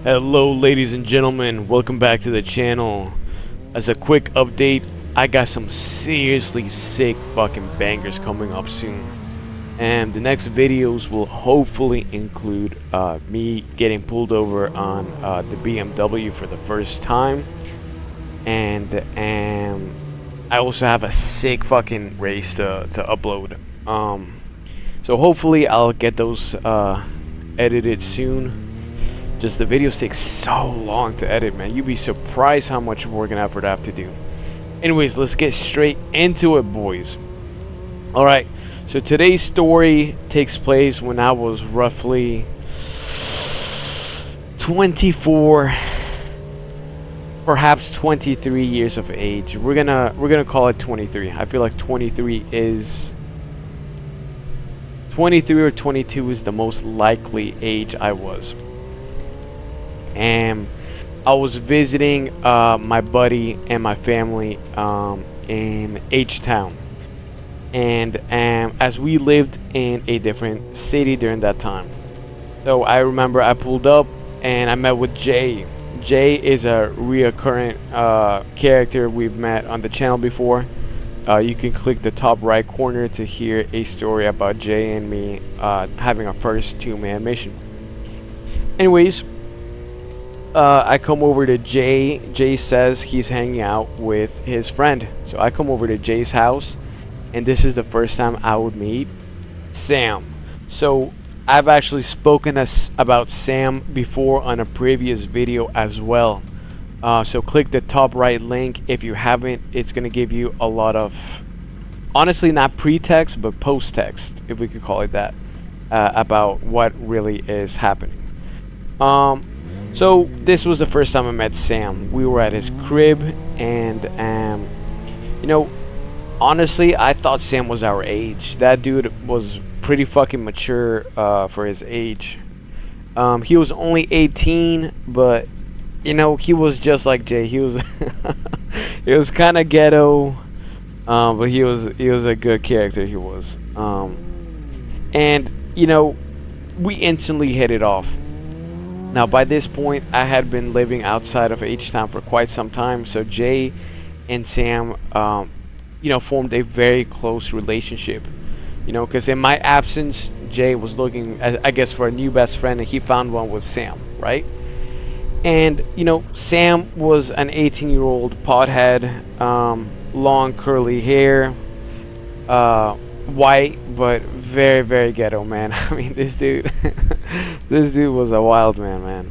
Hello ladies and gentlemen, welcome back to the channel. As a quick update, I got some seriously sick fucking bangers coming up soon. And the next videos will hopefully include me getting pulled over on the BMW for the first time. And I also have a sick fucking race to upload. So hopefully I'll get those edited soon. Just the videos take so long to edit, man. You'd be surprised how much work and effort I have to do. Anyways, let's get straight into it, boys. Alright, so today's story takes place when I was roughly 24, perhaps 23 years of age. We're gonna call it 23. I feel like 23 or 22 is the most likely age I was. And I was visiting my buddy and my family in H-Town, and as we lived in a different city during that time. So I remember I pulled up and I met with Jay. Jay is a reoccurring character we've met on the channel before. You can click the top right corner to hear a story about Jay and me having our first two-man mission. Anyways, I come over to Jay. Jay says he's hanging out with his friend. So I come over to Jay's house, and this is the first time I would meet Sam. So I've actually spoken about Sam before on a previous video as well. So click the top right link if you haven't. It's going to give you a lot of, honestly not pre-text, but post-text, if we could call it that, about what really is happening. So this was the first time I met Sam. We were at his crib, and you know, honestly, I thought Sam was our age. That dude was pretty fucking mature for his age. He was only 18, but you know, he was just like Jay. He was he was kind of ghetto, but he was a good character. He was, and you know, we instantly hit it off. Now, by this point, I had been living outside of H-Town for quite some time, so Jay and Sam, you know, formed a very close relationship. You know, because in my absence, Jay was looking, I guess, for a new best friend, and he found one with Sam, right? And, you know, Sam was an 18-year-old pothead, long curly hair, white, but very, very ghetto, man. I mean, this dude this dude was a wild man.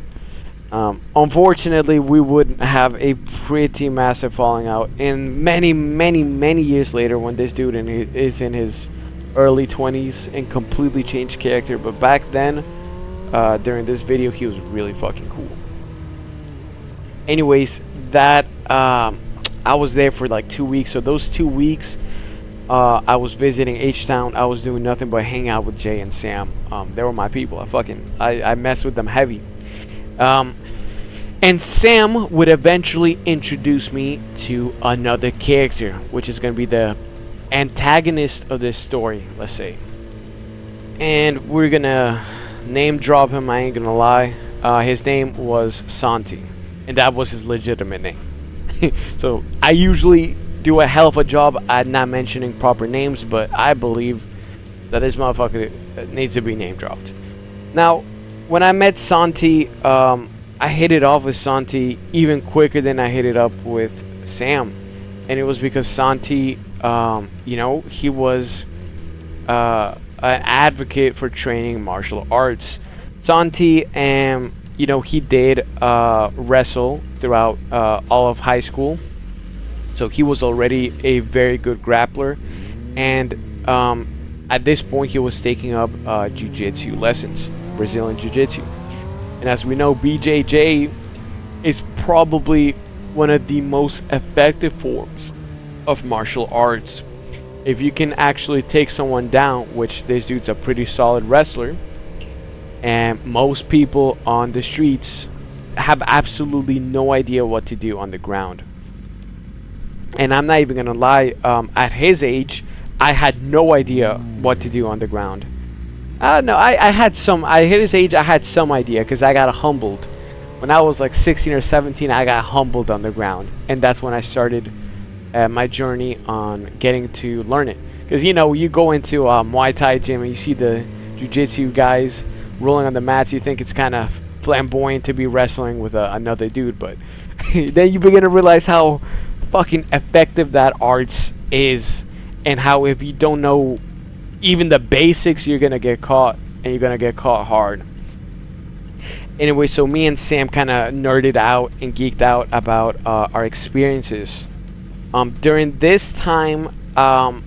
Unfortunately, we would have a pretty massive falling out in many years later, when this dude is in his early 20s and completely changed character. But back then, during this video, he was really fucking cool. Anyways, that I was there for like 2 weeks. So those 2 weeks, I was visiting H-Town. I was doing nothing but hang out with Jay and Sam. They were my people. I messed with them heavy. And Sam would eventually introduce me to another character, which is going to be the antagonist of this story, let's say. And we're going to name drop him, I ain't going to lie. His name was Santi, and that was his legitimate name. So I usually do a hell of a job at not mentioning proper names, but I believe that this motherfucker needs to be name dropped. Now, when I met Santi, I hit it off with Santi even quicker than I hit it up with Sam, and it was because Santi, you know, he was an advocate for training martial arts. Santi, you know, he did wrestle throughout all of high school. So he was already a very good grappler, and at this point he was taking up jiu-jitsu lessons, Brazilian jiu-jitsu. And as we know, BJJ is probably one of the most effective forms of martial arts. If you can actually take someone down, which this dude's a pretty solid wrestler, and most people on the streets have absolutely no idea what to do on the ground. And I'm not even gonna lie, at his age, I had no idea what to do on the ground. No, I had some. At his age, I had some idea because I got humbled when I was like 16 or 17, I got humbled on the ground, and that's when I started my journey on getting to learn it. Because you go into Muay Thai gym and you see the jiu-jitsu guys rolling on the mats, you think it's kind of flamboyant to be wrestling with another dude, but then you begin to realize how fucking effective that arts is, and how if you don't know even the basics, you're gonna get caught, and you're gonna get caught hard. Anyway, so me and Sam kind of nerded out and geeked out about our experiences. During this time, I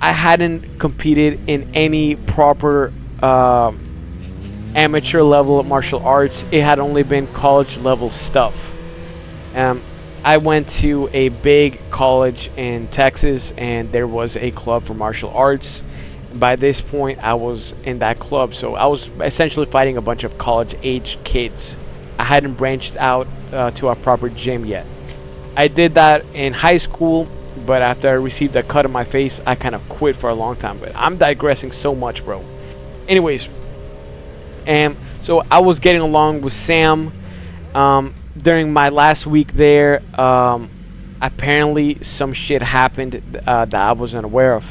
hadn't competed in any proper amateur level of martial arts. It had only been college level stuff. I went to a big college in Texas, and there was a club for martial arts. By this point, I was in that club, so I was essentially fighting a bunch of college-age kids. I hadn't branched out to a proper gym yet. I did that in high school, but after I received a cut on my face, I kind of quit for a long time. But I'm digressing so much, bro. Anyways, so I was getting along with Sam. During my last week there, apparently some shit happened that I wasn't aware of.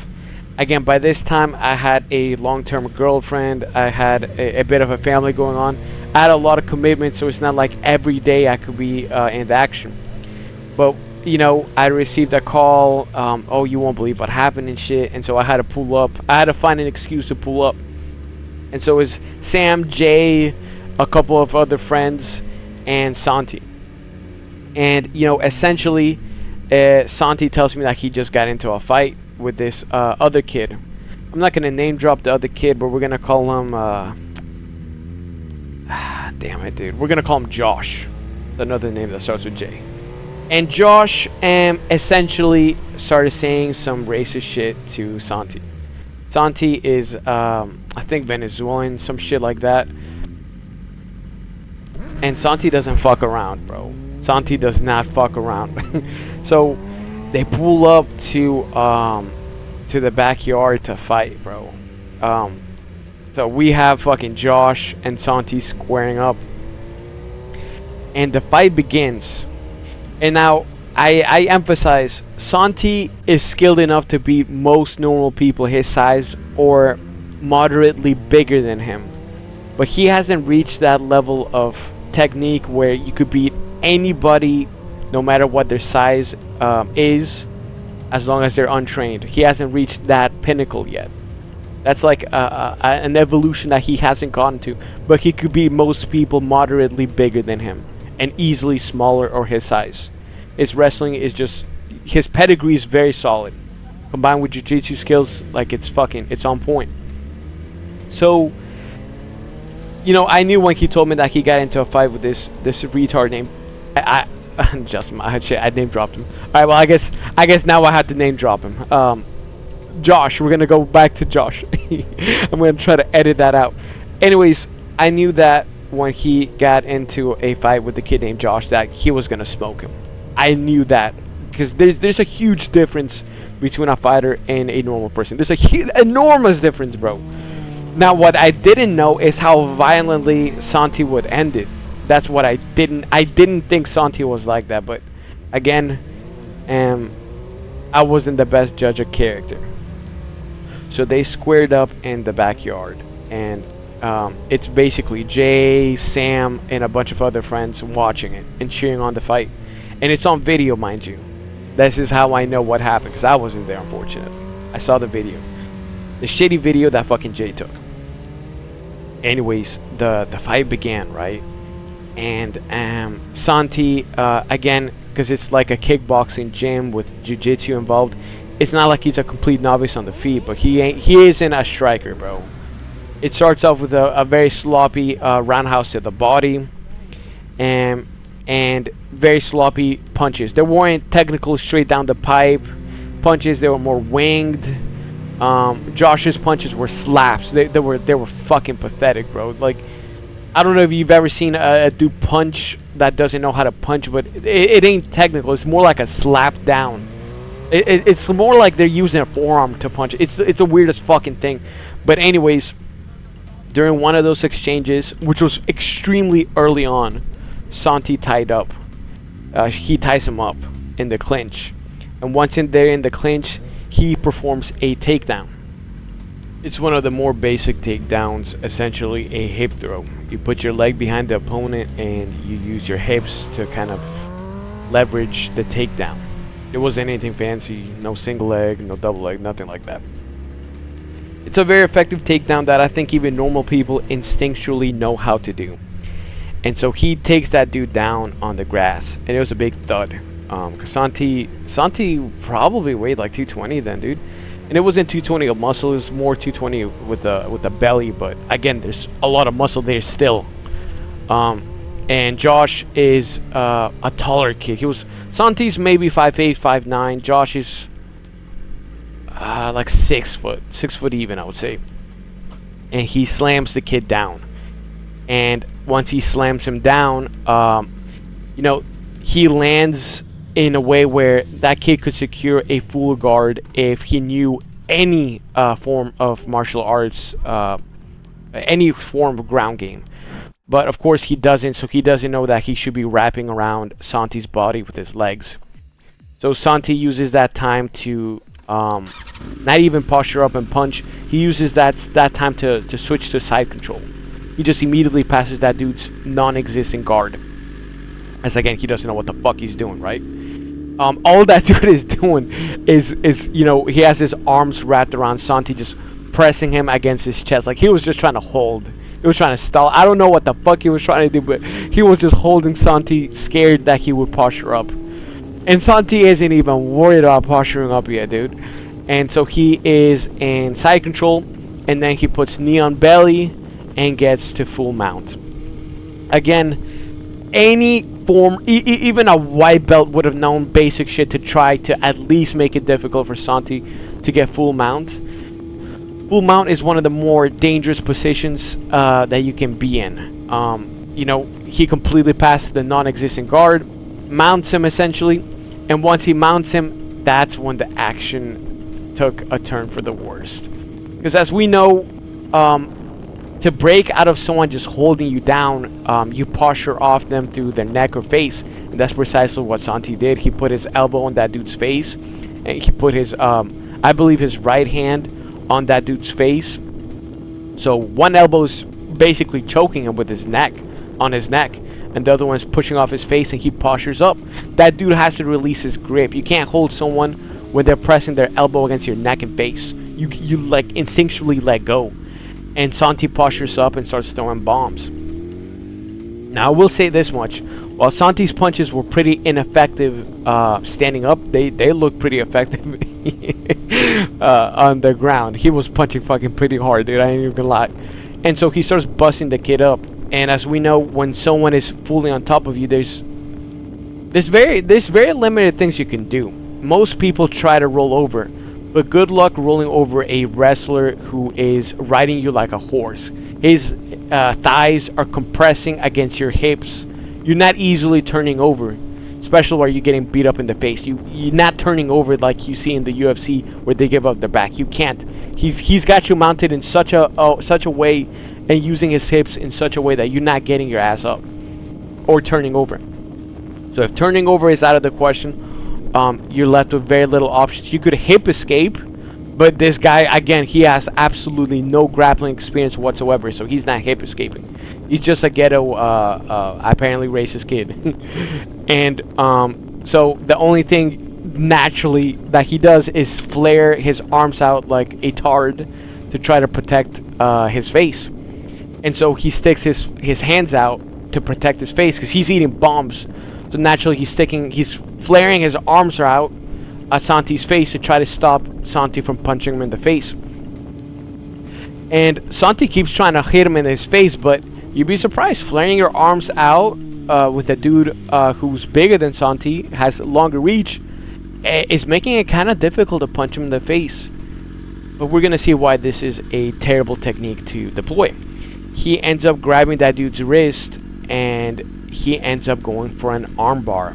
Again, by this time, I had a long-term girlfriend. I had a bit of a family going on. I had a lot of commitments, so it's not like every day I could be in action. But, I received a call, oh, you won't believe what happened and shit, and so I had to pull up. I had to find an excuse to pull up. And so it was Sam, Jay, a couple of other friends, and Santi. And, essentially, Santi tells me that he just got into a fight with this other kid. I'm not going to name drop the other kid, but we're going to call him, damn it, dude. We're going to call him Josh. Another name that starts with J. And Josh essentially started saying some racist shit to Santi. Santi is, I think, Venezuelan, some shit like that. And Santi doesn't fuck around, bro. Santi does not fuck around. So they pull up to the backyard to fight, bro. So we have fucking Josh and Santi squaring up, and the fight begins. And now I emphasize, Santi is skilled enough to beat most normal people his size or moderately bigger than him, but he hasn't reached that level of technique where you could beat anybody no matter what their size is, as long as they're untrained. He hasn't reached that pinnacle yet. That's like an evolution that he hasn't gotten to, but he could beat most people moderately bigger than him and easily smaller or his size. His wrestling is just, his pedigree is very solid, combined with jiu-jitsu skills, like it's on point. So I knew when he told me that he got into a fight with this retard named I name dropped him. Alright, well I guess now I have to name drop him. Josh, we're gonna go back to Josh. I'm gonna try to edit that out. Anyways, I knew that when he got into a fight with the kid named Josh, that he was gonna smoke him. I knew that, because there's a huge difference between a fighter and a normal person. There's a enormous difference, bro. Now, what I didn't know is how violently Santi would end it. That's what I didn't think Santi was like that, but again, I wasn't the best judge of character. So they squared up in the backyard, and it's basically Jay, Sam, and a bunch of other friends watching it and cheering on the fight. And it's on video, mind you. This is how I know what happened, because I wasn't there, unfortunately. I saw the video. The shitty video that fucking Jay took. Anyways, the fight began, right? And Santi, again, because it's like a kickboxing gym with jiu-jitsu involved, it's not like he's a complete novice on the feet, but he isn't a striker, bro. It starts off with a very sloppy roundhouse to the body, and very sloppy punches. They weren't technical straight down the pipe punches. They were more winged. Josh's punches were slaps. They were fucking pathetic, bro. Like, I don't know if you've ever seen a dude punch that doesn't know how to punch, but it ain't technical. It's more like a slap down. It's more like they're using a forearm to punch. It's the weirdest fucking thing. But anyways, during one of those exchanges, which was extremely early on, Santi tied up. He ties him up in the clinch. And once in there in the clinch, he performs a takedown. It's one of the more basic takedowns, essentially a hip throw. You put your leg behind the opponent and you use your hips to kind of leverage the takedown. It wasn't anything fancy, no single leg, no double leg, nothing like that. It's a very effective takedown that I think even normal people instinctually know how to do. And so he takes that dude down on the grass, and it was a big thud. Cause Santi probably weighed like 220 then, dude. And it wasn't 220 of muscle, it was more 220 with the belly, but again, there's a lot of muscle there still. And Josh is a taller kid. Santi's maybe 5'8", 5'9". Josh is like 6 foot even, I would say. And he slams the kid down. And once he slams him down, he lands in a way where that kid could secure a full guard if he knew any form of martial arts, any form of ground game. But of course he doesn't, so he doesn't know that he should be wrapping around Santi's body with his legs. So Santi uses that time to not even posture up and punch. He uses that time to switch to side control. He just immediately passes that dude's non-existent guard. As again, he doesn't know what the fuck he's doing, right? All that dude is doing is he has his arms wrapped around Santi, just pressing him against his chest. Like he was just trying to hold. He was trying to stall. I don't know what the fuck he was trying to do, but he was just holding Santi, scared that he would posture up. And Santi isn't even worried about posturing up yet, dude. And so he is in side control, and then he puts knee on belly and gets to full mount. Again, any form, even a white belt would have known basic shit to try to at least make it difficult for Santi to get full mount. Full mount is one of the more dangerous positions that you can be in. He completely passed the non-existent guard, mounts him essentially, and once he mounts him, that's when the action took a turn for the worst. Because as we know, to break out of someone just holding you down, you posture off them through their neck or face, and that's precisely what Santi did. He put his elbow on that dude's face, and he put his, I believe, his right hand on that dude's face. So one elbow is basically choking him with his neck, on his neck, and the other one's pushing off his face, and he postures up. That dude has to release his grip. You can't hold someone when they're pressing their elbow against your neck and face. You like instinctually let go. And Santi postures up and starts throwing bombs. Now I will say this much: while Santi's punches were pretty ineffective standing up, they look pretty effective on the ground. He was punching fucking pretty hard, dude. I ain't even gonna lie. And so he starts busting the kid up. And as we know, when someone is fully on top of you, there's very limited things you can do. Most people try to roll over, but good luck rolling over a wrestler who is riding you like a horse. His thighs are compressing against your hips. You're not easily turning over, especially where you're getting beat up in the face. You're not turning over like you see in the UFC where they give up their back. You can't. He's got you mounted in such a way and using his hips in such a way that you're not getting your ass up or turning over. So if turning over is out of the question, you're left with very little options. You could hip escape, but this guy, again, he has absolutely no grappling experience whatsoever, so he's not hip escaping. He's just a ghetto, apparently racist kid. And so the only thing naturally that he does is flare his arms out like a tard to try to protect his face. And so he sticks his hands out to protect his face because he's eating bombs. So naturally he's flaring his arms out at Santi's face to try to stop Santi from punching him in the face. And Santi keeps trying to hit him in his face, but you'd be surprised. Flaring your arms out with a dude who's bigger than Santi, has longer reach, is making it kind of difficult to punch him in the face. But we're going to see why this is a terrible technique to deploy. He ends up grabbing that dude's wrist, and he ends up going for an armbar.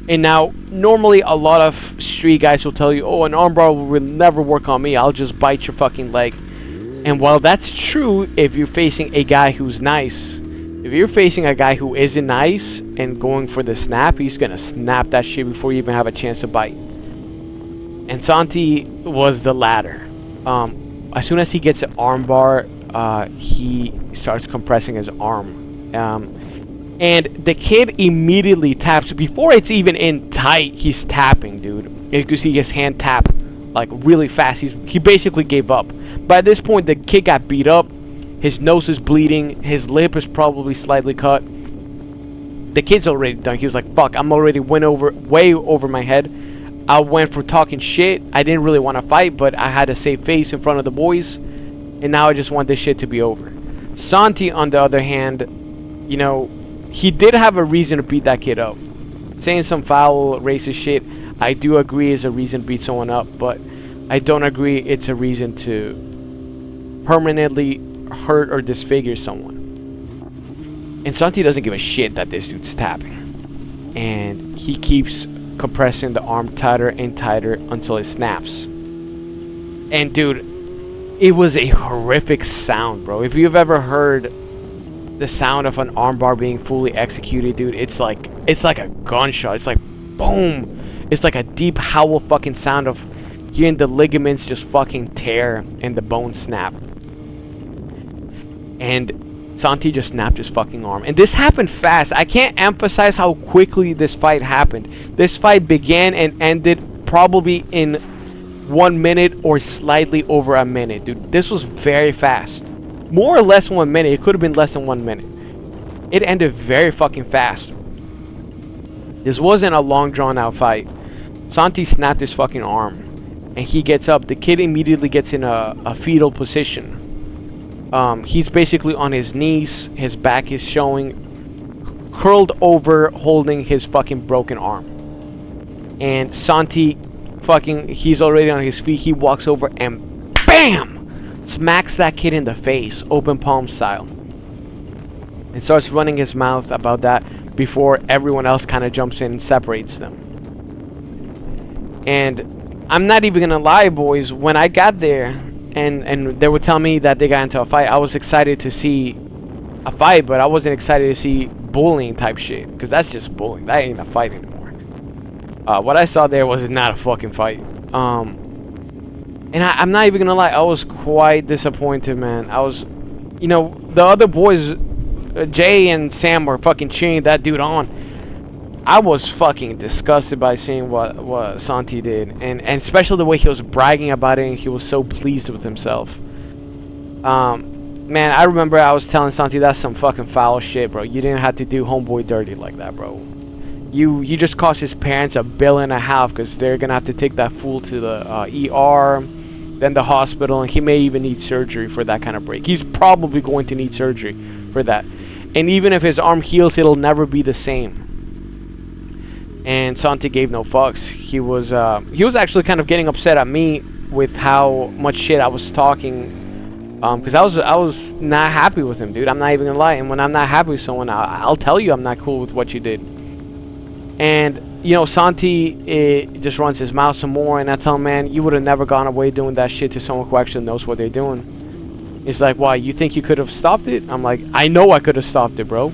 And now, normally a lot of street guys will tell you, oh, an armbar will never work on me, I'll just bite your fucking leg. And while that's true if you're facing a guy who's nice, If you're facing a guy who isn't nice and going for the snap, he's gonna snap that shit before you even have a chance to bite. And Santi was the latter. As soon as he gets an arm bar, he starts compressing his arm. And the kid immediately taps. Before it's even in tight, he's tapping, dude. You can see his hand tap like really fast. He basically gave up. By this point, the kid got beat up. His nose is bleeding. His lip is probably slightly cut. The kid's already done. He's like, fuck, I'm already way over my head. I went for talking shit. I didn't really want to fight, but I had to save face in front of the boys. And now I just want this shit to be over. Santi, on the other hand, you know, he did have a reason to beat that kid up. Saying some foul, racist shit, I do agree is a reason to beat someone up, but I don't agree it's a reason to permanently hurt or disfigure someone. And Santi doesn't give a shit that this dude's tapping. And he keeps compressing the arm tighter and tighter until it snaps. And dude, it was a horrific sound, bro. If you've ever heard the sound of an armbar being fully executed, dude, it's like a gunshot. It's like boom. It's like a deep howl fucking sound of hearing the ligaments just fucking tear and the bones snap. And Santi just snapped his fucking arm. And this happened fast. I can't emphasize how quickly this fight happened. This fight began and ended probably in 1 minute or slightly over a minute, dude. This was very fast. More or less 1 minute. It could have been less than 1 minute. It ended very fucking fast. This wasn't a long drawn out fight. Santi snapped his fucking arm. And he gets up. The kid immediately gets in a fetal position. He's basically on his knees, his back is showing, curled over, holding his fucking broken arm. And Santi he's already on his feet. He walks over and BAM! Smacks that kid in the face, open palm style. And starts running his mouth about that before everyone else kind of jumps in and separates them. And I'm not even gonna lie, boys, when I got there, and they would tell me that they got into a fight, I was excited to see a fight, but I wasn't excited to see bullying type shit, because that's just bullying. That ain't a fight anymore. What I saw there was not a fucking fight. And I'm not even gonna lie, I was quite disappointed, man. I was, you know, the other boys, Jay and Sam, were fucking cheering that dude on. I was fucking disgusted by seeing what Santi did, and especially the way he was bragging about it, and he was so pleased with himself. Man, I remember I was telling Santi, that's some fucking foul shit, bro. You didn't have to do homeboy dirty like that, bro. You just cost his parents $1.5 billion because they're gonna have to take that fool to the ER, then the hospital, and he may even need surgery for that kind of break. He's probably going to need surgery for that, and even if his arm heals, it'll never be the same. And Santi gave no fucks. He was actually kind of getting upset at me with how much shit I was talking, because I was not happy with him, dude. I'm not even gonna lie. And when I'm not happy with someone, I'll tell you I'm not cool with what you did. And you know, Santi just runs his mouth some more, and I tell him, man, you would have never gone away doing that shit to someone who actually knows what they're doing. He's like, why? You think you could have stopped it? I'm like, I know I could have stopped it, bro.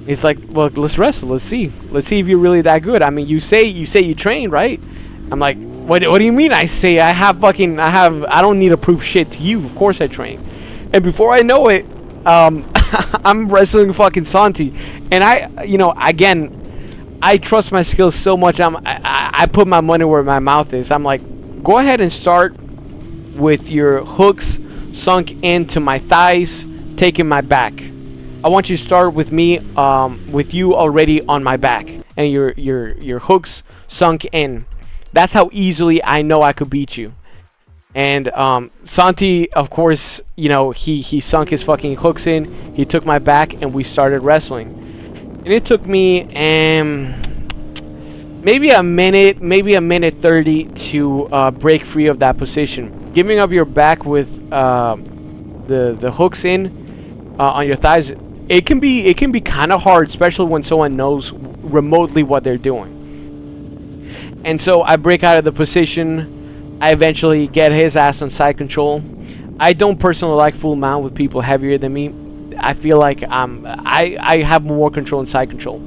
He's like, well, let's wrestle. Let's see if you're really that good. I mean, you say you train, right? I'm like, what do you mean? I don't need to prove shit to you. Of course I train. And before I know it, I'm wrestling fucking Santi, and I trust my skills so much. I put my money where my mouth is. I'm like, go ahead and start with your hooks sunk into my thighs, taking my back. I want you to start with me, with you already on my back, and your hooks sunk in. That's how easily I know I could beat you. And Santi, of course, you know, he sunk his fucking hooks in. He took my back, and we started wrestling. And it took me maybe a minute 30 to break free of that position. Giving up your back with the hooks in on your thighs, it can be kind of hard, especially when someone knows remotely what they're doing. And so I break out of the position. I eventually get his ass on side control. I don't personally like full mount with people heavier than me. I feel like I have more control in side control.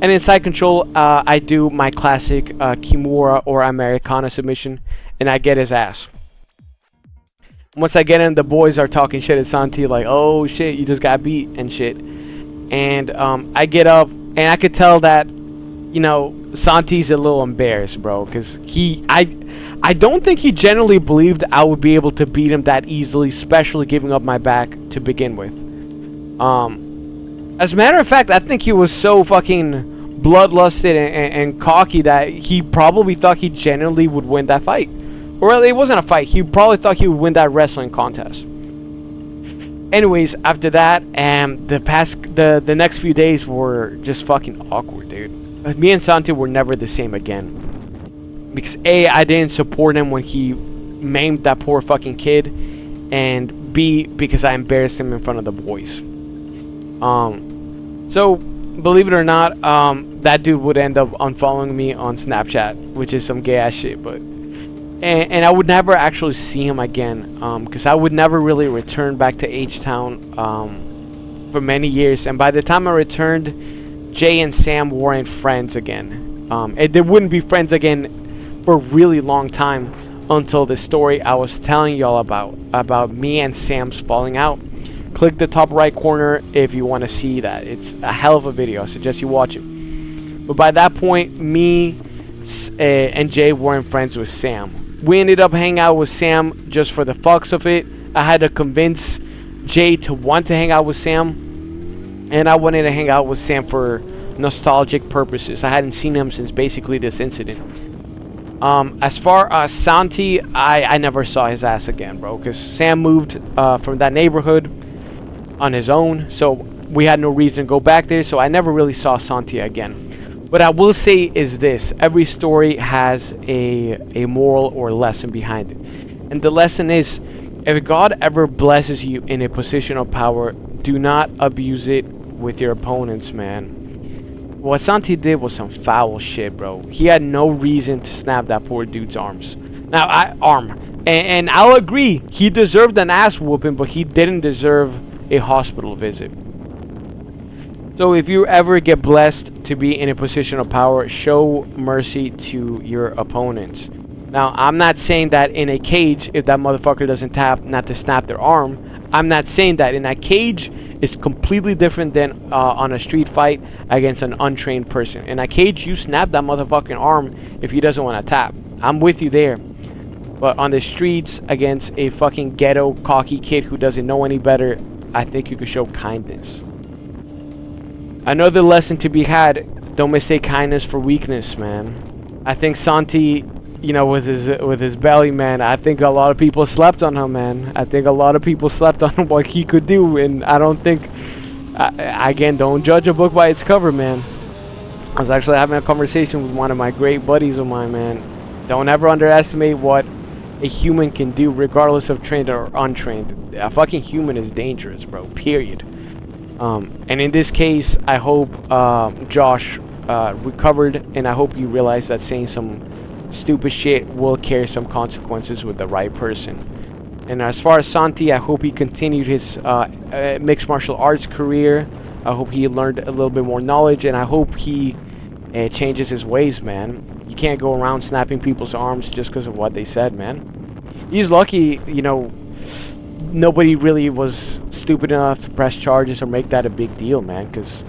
And in side control, I do my classic Kimura or Americana submission, and I get his ass. Once I get in, the boys are talking shit at Santi, like, oh shit, you just got beat and shit. And I get up, and I could tell that, you know, Santi's a little embarrassed, bro, because I don't think he generally believed I would be able to beat him that easily, especially giving up my back to begin with. As a matter of fact, I think he was so fucking bloodlusted and cocky that he probably thought he genuinely would win that fight. Or it wasn't a fight. He probably thought he would win that wrestling contest. Anyways, after that, the next few days were just fucking awkward, dude. Me and Santi were never the same again. Because A, I didn't support him when he maimed that poor fucking kid, and B, because I embarrassed him in front of the boys. So believe it or not, that dude would end up unfollowing me on Snapchat, which is some gay ass shit, but and I would never actually see him again, because I would never really return back to H-Town for many years, and by the time I returned, Jay and Sam weren't friends again. They wouldn't be friends again for a really long time until the story I was telling y'all about me and Sam's falling out. Click the top right corner if you want to see that. It's a hell of a video. I suggest you watch it. But by that point, me and Jay weren't friends with Sam. We ended up hanging out with Sam just for the fucks of it. I had to convince Jay to want to hang out with Sam, and I wanted to hang out with Sam for nostalgic purposes. I hadn't seen him since basically this incident. As far as Santi, I never saw his ass again, bro, because Sam moved from that neighborhood on his own, so we had no reason to go back there, so I never really saw Santi again. What I will say is this: every story has a moral or lesson behind it, and the lesson is, if God ever blesses you in a position of power, do not abuse it with your opponents, man. What Santi did was some foul shit, bro. He had no reason to snap that poor dude's arms. And I'll agree, he deserved an ass whooping, but he didn't deserve a hospital visit. So if you ever get blessed to be in a position of power, show mercy to your opponents. Now, I'm not saying that in a cage, if that motherfucker doesn't tap, not to snap their arm. I'm not saying that. In a cage, it's completely different than on a street fight against an untrained person. In a cage, you snap that motherfucking arm if he doesn't want to tap. I'm with you there. But on the streets, against a fucking ghetto, cocky kid who doesn't know any better, I think you could show kindness. Another lesson to be had: don't mistake kindness for weakness, man. I think Santi, you know, with his belly, man, I think a lot of people slept on him, man. I think a lot of people slept on what he could do, and I don't think, again, don't judge a book by its cover, man. I was actually having a conversation with one of my great buddies of mine, man. Don't ever underestimate what a human can do, regardless of trained or untrained. A fucking human is dangerous, bro, period. And in this case, I hope Josh recovered, and I hope you realize that saying some stupid shit will carry some consequences with the right person. And as far as Santi, I hope he continued his mixed martial arts career. I hope he learned a little bit more knowledge, and I hope he changes his ways, man. You can't go around snapping people's arms just because of what they said, man. He's lucky, you know, nobody really was stupid enough to press charges or make that a big deal, man, because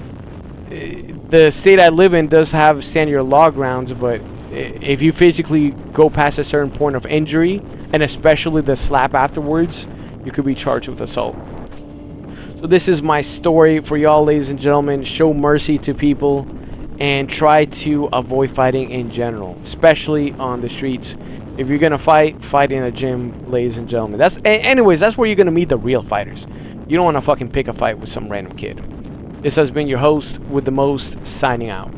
the state I live in does have stand your law grounds, but if you physically go past a certain point of injury, and especially the slap afterwards, you could be charged with assault. So this is my story for y'all, ladies and gentlemen. Show mercy to people and try to avoid fighting in general, especially on the streets. If you're gonna fight in a gym, ladies and gentlemen. Anyways, that's where you're gonna meet the real fighters. You don't want to fucking pick a fight with some random kid. This has been your host with the most, signing out.